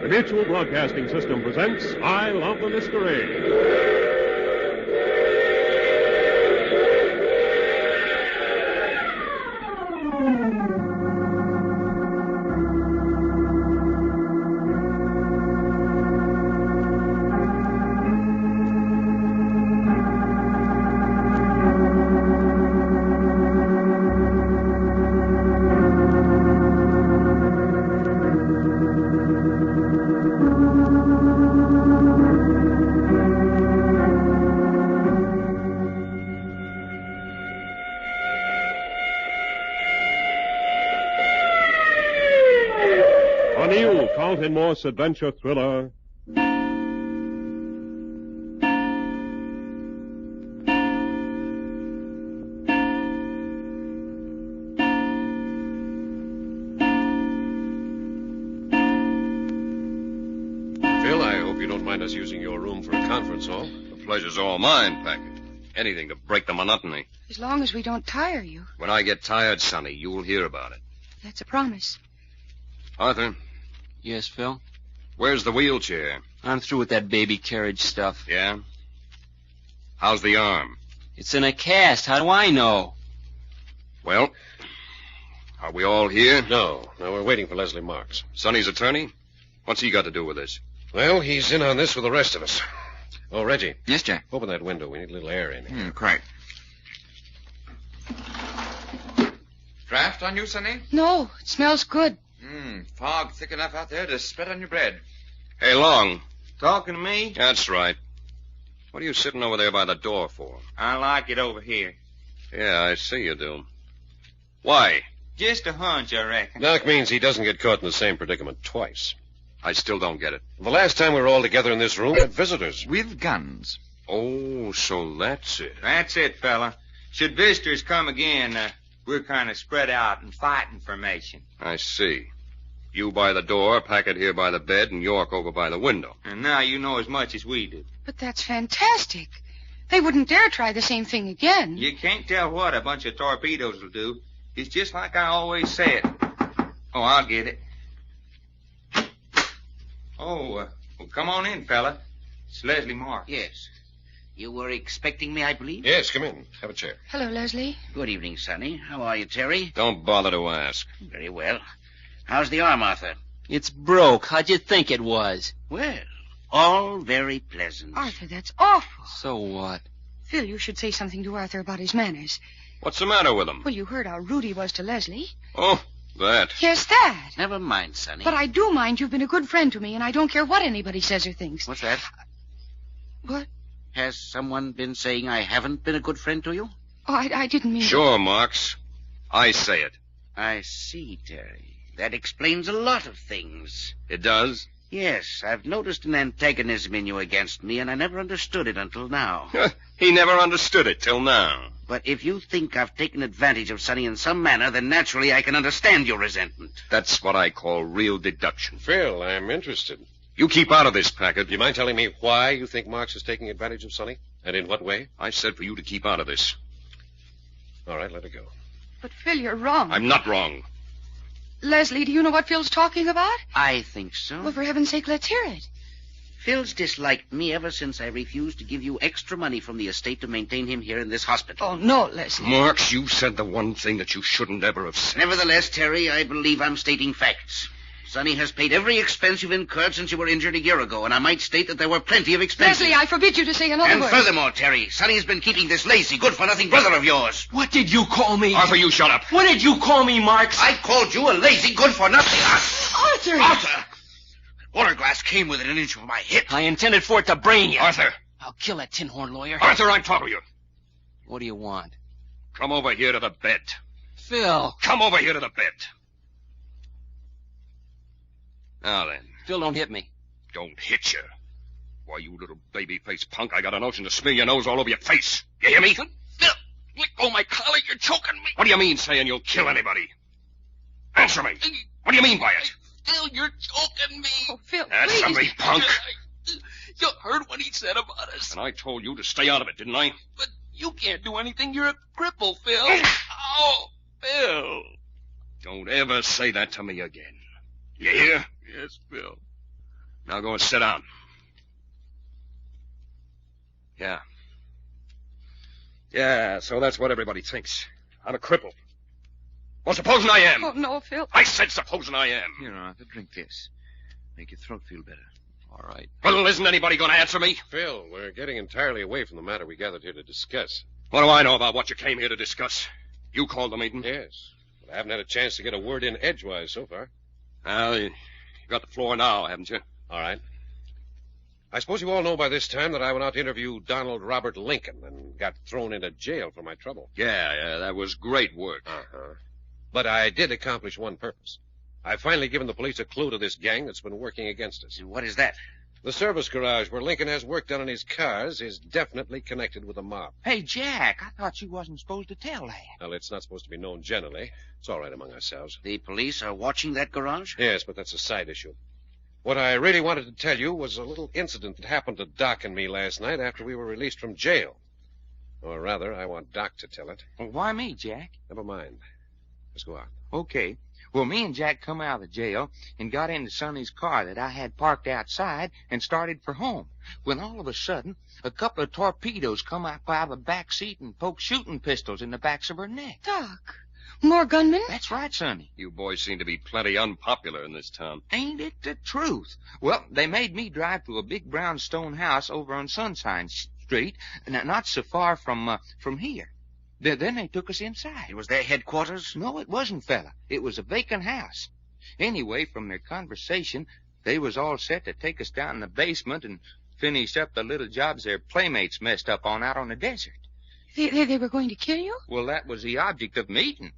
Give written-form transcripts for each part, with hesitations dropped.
The Mutual Broadcasting System presents I Love the Mystery. In Morse adventure thriller, Phil, I hope you don't mind us using your room for a conference hall. The pleasure's all mine, Packard. Anything to break the monotony. As long as we don't tire you. When I get tired, Sonny, you'll hear about it. That's a promise. Arthur? Yes, Phil? Where's the wheelchair? I'm through with that baby carriage stuff. Yeah? How's the arm? It's in a cast. How do I know? Well, are we all here? No, we're waiting for Leslie Marks. Sonny's attorney? What's he got to do with this? Well, he's in on this with the rest of us. Oh, Reggie. Yes, Jack? Open that window. We need a little air in here. Quite. Draft on you, Sonny? No, it smells good. Fog thick enough out there to spread on your bread. Hey, Long. Talking to me? That's right. What are you sitting over there by the door for? I like it over here. Yeah, I see you do. Why? Just a hunch, I reckon. Doc means he doesn't get caught in the same predicament twice. I still don't get it. The last time we were all together in this room, we had visitors. With guns. Oh, so that's it. That's it, fella. Should visitors come again, we're kind of spread out in fighting formation. I see. You by the door, Packard here by the bed, and York over by the window. And now you know as much as we do. But that's fantastic. They wouldn't dare try the same thing again. You can't tell what a bunch of torpedoes will do. It's just like I always say it. Oh, I'll get it. Oh, well, come on in, fella. It's Leslie Marks. Yes. You were expecting me, I believe? Yes, come in. Have a chair. Hello, Leslie. Good evening, Sonny. How are you, Terry? Don't bother to ask. Very well. How's the arm, Arthur? It's broke. How'd you think it was? Well, all very pleasant. Arthur, that's awful. So what? Phil, you should say something to Arthur about his manners. What's the matter with him? Well, you heard how rude he was to Leslie. Oh, that. Yes, that. Never mind, Sonny. But I do mind. You've been a good friend to me, and I don't care what anybody says or thinks. What's that? What? Has someone been saying I haven't been a good friend to you? Oh, I didn't mean... Sure, Marks. I say it. I see, Terry. That explains a lot of things. It does? Yes, I've noticed an antagonism in you against me, and I never understood it until now. He never understood it till now. But if you think I've taken advantage of Sonny in some manner, then naturally I can understand your resentment. That's what I call real deduction. Phil, I'm interested. You keep out of this, Packard. Do you mind telling me why you think Marks is taking advantage of Sonny? And in what way? I said for you to keep out of this. All right, let it go. But, Phil, you're wrong. I'm not wrong. Leslie, do you know what Phil's talking about? I think so. Well, for heaven's sake, let's hear it. Phil's disliked me ever since I refused to give you extra money from the estate to maintain him here in this hospital. Oh, no, Leslie. Marks, you said the one thing that you shouldn't ever have said. Nevertheless, Terry, I believe I'm stating facts. Sonny has paid every expense you've incurred since you were injured a year ago, and I might state that there were plenty of expenses. Leslie, I forbid you to say another and word. Furthermore, Terry, Sonny's been keeping this lazy, good-for-nothing brother of yours. What did you call me? Arthur, you shut up. What did you call me, Marks? I called you a lazy, good-for-nothing... Arthur! Arthur! Water glass came within an inch of my hip. I intended for it to brain you. Arthur! I'll kill that tin horn lawyer. Arthur, I'm talking to you. What do you want? Come over here to the bed. Phil. Come over here to the bed. Now then. Phil, don't hit me. Don't hit you. Why, you little baby-faced punk, I got a notion to smear your nose all over your face. You hear me? Phil, let go my collar. You're choking me. What do you mean saying you'll kill anybody? Answer me. What do you mean by it? Phil, you're choking me. Oh, Phil, That's please. me, punk. You heard what he said about us. And I told you to stay out of it, didn't I? But you can't do anything. You're a cripple, Phil. Oh, Phil. Don't ever say that to me again. You hear? Yes, Phil. Now go and sit down. Yeah. Yeah, so that's what everybody thinks. I'm a cripple. Well, supposing I am. Oh, no, Phil. I said supposing I am. Here, Arthur, drink this. Make your throat feel better. All right. Well, isn't anybody going to answer me? Phil, we're getting entirely away from the matter we gathered here to discuss. What do I know about what you came here to discuss? You called the meeting? Yes, but I haven't had a chance to get a word in edgewise so far. Well, you got the floor now, haven't you? All right. I suppose you all know by this time that I went out to interview Donald Robert Lincoln and got thrown into jail for my trouble. Yeah, that was great work. Uh-huh. But I did accomplish one purpose. I've finally given the police a clue to this gang that's been working against us. And what is that? The service garage where Lincoln has work done on his cars is definitely connected with the mob. Hey, Jack, I thought you wasn't supposed to tell that. Well, it's not supposed to be known generally. It's all right among ourselves. The police are watching that garage? Yes, but that's a side issue. What I really wanted to tell you was a little incident that happened to Doc and me last night after we were released from jail. Or rather, I want Doc to tell it. Well, why me, Jack? Never mind. Let's go on. Okay. Well, me and Jack come out of the jail and got into Sonny's car that I had parked outside and started for home. When all of a sudden, a couple of torpedoes come out by the back seat and poke shooting pistols in the backs of her neck. Doc, more gunmen? That's right, Sonny. You boys seem to be plenty unpopular in this town. Ain't it the truth? Well, they made me drive to a big brown stone house over on Sunshine Street, not so far from here. Then they took us inside. It was their headquarters? No, it wasn't, fella. It was a vacant house. Anyway, from their conversation, they was all set to take us down in the basement and finish up the little jobs their playmates messed up on out on the desert. They were going to kill you? Well, that was the object of meeting.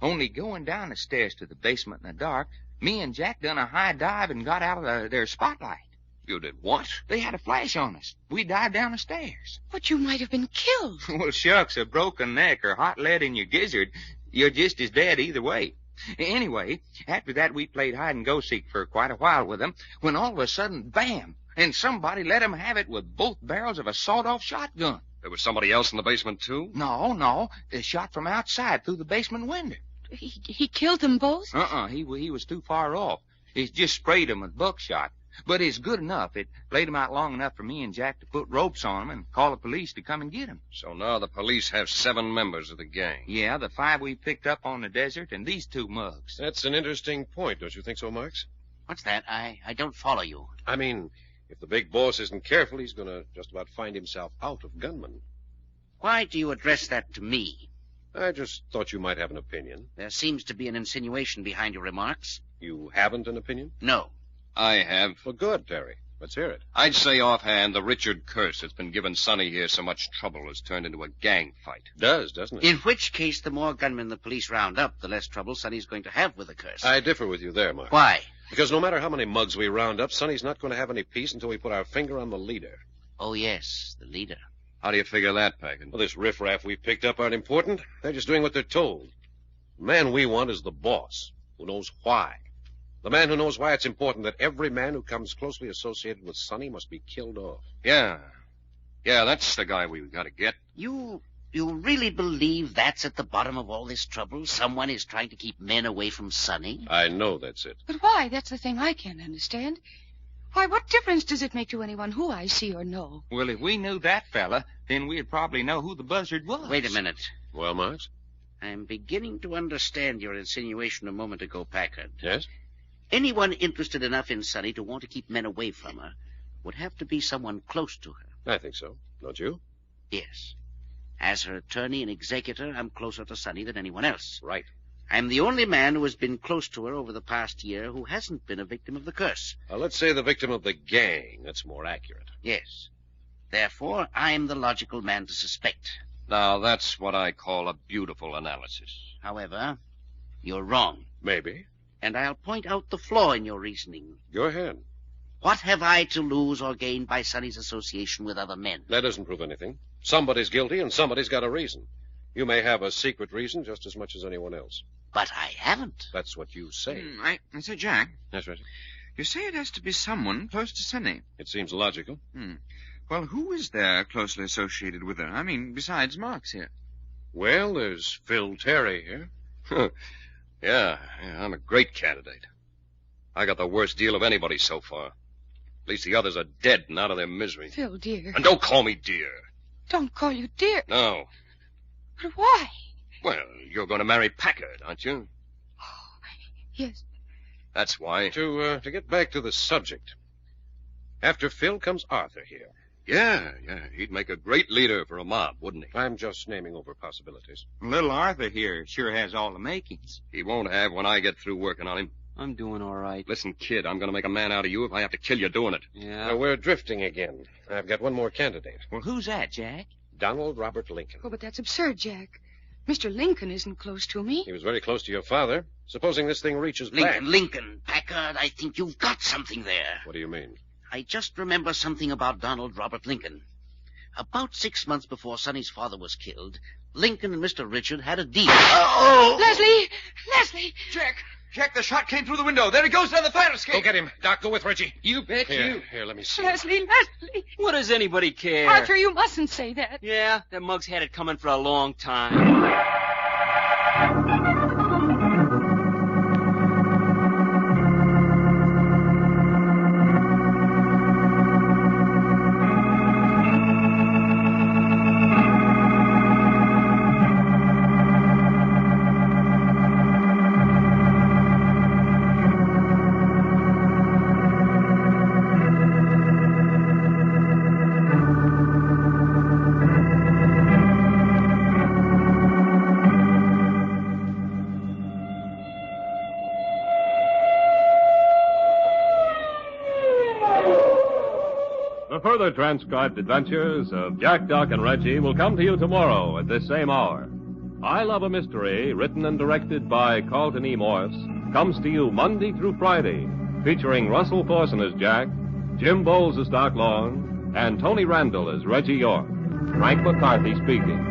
Only going down the stairs to the basement in the dark, me and Jack done a high dive and got out of their spotlight. You did what? They had a flash on us. We dived down the stairs. But you might have been killed. Well, shucks, a broken neck or hot lead in your gizzard, you're just as dead either way. Anyway, after that we played hide-and-go-seek for quite a while with them, when all of a sudden, bam, and somebody let 'em have it with both barrels of a sawed-off shotgun. There was somebody else in the basement, too? No, they shot from outside through the basement window. He killed them both? He was too far off. He just sprayed 'em with buckshot. But it's good enough. It laid 'em out long enough for me and Jack to put ropes on 'em and call the police to come and get 'em. So now the police have 7 members of the gang. Yeah, the 5 we picked up on the desert and these 2 mugs. That's an interesting point, don't you think so, Marks? What's that? I don't follow you. I mean, if the big boss isn't careful, he's going to just about find himself out of gunmen. Why do you address that to me? I just thought you might have an opinion. There seems to be an insinuation behind your remarks. You haven't an opinion? No. I have. Well, good, Terry. Let's hear it. I'd say offhand the Richard curse that's been giving Sonny here so much trouble has turned into a gang fight. Doesn't it? In which case, the more gunmen the police round up, the less trouble Sonny's going to have with the curse. I differ with you there, Mark. Why? Because no matter how many mugs we round up, Sonny's not going to have any peace until we put our finger on the leader. Oh, yes, the leader. How do you figure that, Packard? Well, this riffraff we picked up aren't important. They're just doing what they're told. The man we want is the boss, who knows why. The man who knows why it's important that every man who comes closely associated with Sonny must be killed off. Yeah, that's the guy we've got to get. You really believe that's at the bottom of all this trouble? Someone is trying to keep men away from Sonny? I know that's it. But why? That's the thing I can't understand. Why, what difference does it make to anyone who I see or know? Well, if we knew that fella, then we'd probably know who the buzzard was. Wait a minute. Well, Marks? I'm beginning to understand your insinuation a moment ago, Packard. Yes? Anyone interested enough in Sonny to want to keep men away from her would have to be someone close to her. I think so. Don't you? Yes. As her attorney and executor, I'm closer to Sonny than anyone else. Right. I'm the only man who has been close to her over the past year who hasn't been a victim of the curse. Let's say the victim of the gang. That's more accurate. Yes. Therefore, I'm the logical man to suspect. Now, that's what I call a beautiful analysis. However, you're wrong. Maybe. And I'll point out the flaw in your reasoning. Go ahead. What have I to lose or gain by Sonny's association with other men? That doesn't prove anything. Somebody's guilty and somebody's got a reason. You may have a secret reason just as much as anyone else. But I haven't. That's what you say. I say, Jack, That's right. you say it has to be someone close to Sonny. It seems logical. Well, who is there closely associated with her? I mean, besides Marks here. Well, there's Phil Terry here. Yeah, I'm a great candidate. I got the worst deal of anybody so far. At least the others are dead and out of their misery. Phil, dear. And don't call me dear. Don't call you dear. No. But why? Well, you're going to marry Packard, aren't you? Oh, yes. That's why. To get back to the subject. After Phil comes Arthur here. Yeah. He'd make a great leader for a mob, wouldn't he? I'm just naming over possibilities. Little Arthur here sure has all the makings. He won't have when I get through working on him. I'm doing all right. Listen, kid, I'm going to make a man out of you if I have to kill you doing it. Yeah. Now, we're drifting again. I've got one more candidate. Well, who's that, Jack? Donald Robert Lincoln. Oh, but that's absurd, Jack. Mr. Lincoln isn't close to me. He was very close to your father. Supposing this thing reaches back. Lincoln, Packard, I think you've got something there. What do you mean? I just remember something about Donald Robert Lincoln. About 6 months before Sonny's father was killed, Lincoln and Mr. Richard had a deal. Oh! Leslie! Jack, the shot came through the window. There he goes down the fire escape. Go get him. Doc, go with Reggie. You bet you. Here, let me see. Leslie! What does anybody care? Arthur, you mustn't say that. Yeah, that mug's had it coming for a long time. The further transcribed adventures of Jack, Doc, and Reggie will come to you tomorrow at this same hour. I Love a Mystery, written and directed by Carlton E. Morse, comes to you Monday through Friday, featuring Russell Thorson as Jack, Jim Boles as Doc Long, and Tony Randall as Reggie York. Frank McCarthy speaking.